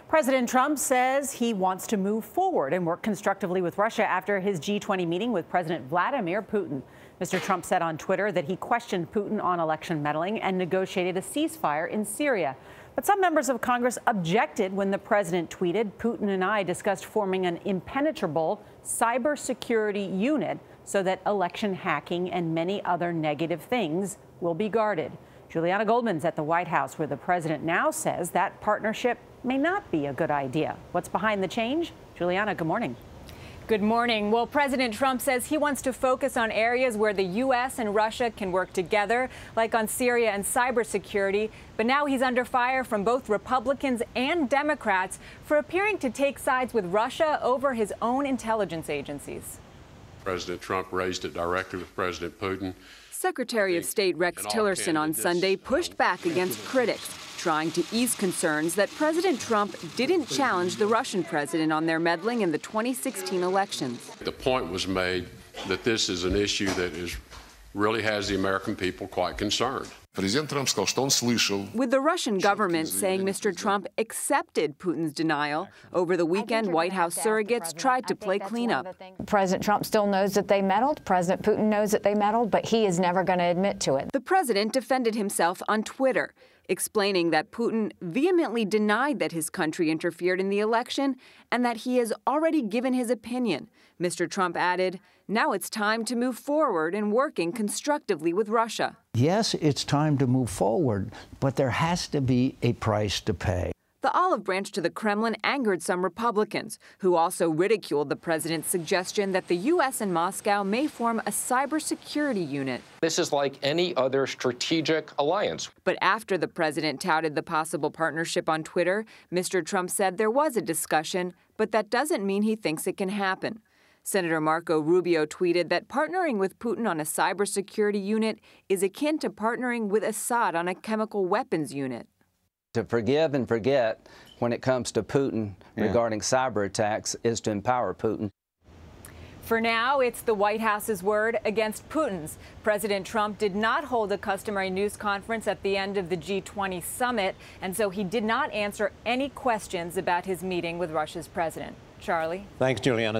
President Trump says he wants to move forward and work constructively with Russia after his G20 meeting with President Vladimir Putin. Mr. Trump said on Twitter that he questioned Putin on election meddling and negotiated a ceasefire in Syria. But some members of Congress objected when the president tweeted, "Putin and I discussed forming an impenetrable cybersecurity unit so that election hacking and many other negative things will be guarded." Julianna Goldman's at the White House, where the president now says that partnership may not be a good idea. What's behind the change? Julianna, good morning. Good morning. Well, President Trump says he wants to focus on areas where the U.S. and Russia can work together, like on Syria and cybersecurity. But now he's under fire from both Republicans and Democrats for appearing to take sides with Russia over his own intelligence agencies. President Trump raised it directly with President Putin. Secretary of State Rex Tillerson on Sunday pushed back against critics, trying to ease concerns that President Trump didn't challenge the Russian president on their meddling in the 2016 elections. The point was made that this is an issue that really has the American people quite concerned. Президент Трамп сказал, что он слышал. With the Russian government saying Mr. Trump accepted Putin's denial, over the weekend, White House surrogates tried to play cleanup. President Trump still knows that they meddled. President Putin knows that they meddled, but he is never going to admit to it. The president defended himself on Twitter, explaining that Putin vehemently denied that his country interfered in the election and that he has already given his opinion. Mr. Trump added, now it's time to move forward in working constructively with Russia. Yes, it's time to move forward, but there has to be a price to pay. The olive branch to the Kremlin angered some Republicans, who also ridiculed the president's suggestion that the U.S. and Moscow may form a cybersecurity unit. This is like any other strategic alliance. But after the president touted the possible partnership on Twitter, Mr. Trump said there was a discussion, but that doesn't mean he thinks it can happen. Senator Marco Rubio tweeted that partnering with Putin on a cybersecurity unit is akin to partnering with Assad on a chemical weapons unit. To forgive and forget when it comes to Putin regarding cyber attacks is to empower Putin. For now, it's the White House's word against Putin's. President Trump did not hold a customary news conference at the end of the G20 summit, and so he did not answer any questions about his meeting with Russia's president. Charlie? Thanks, Julianna.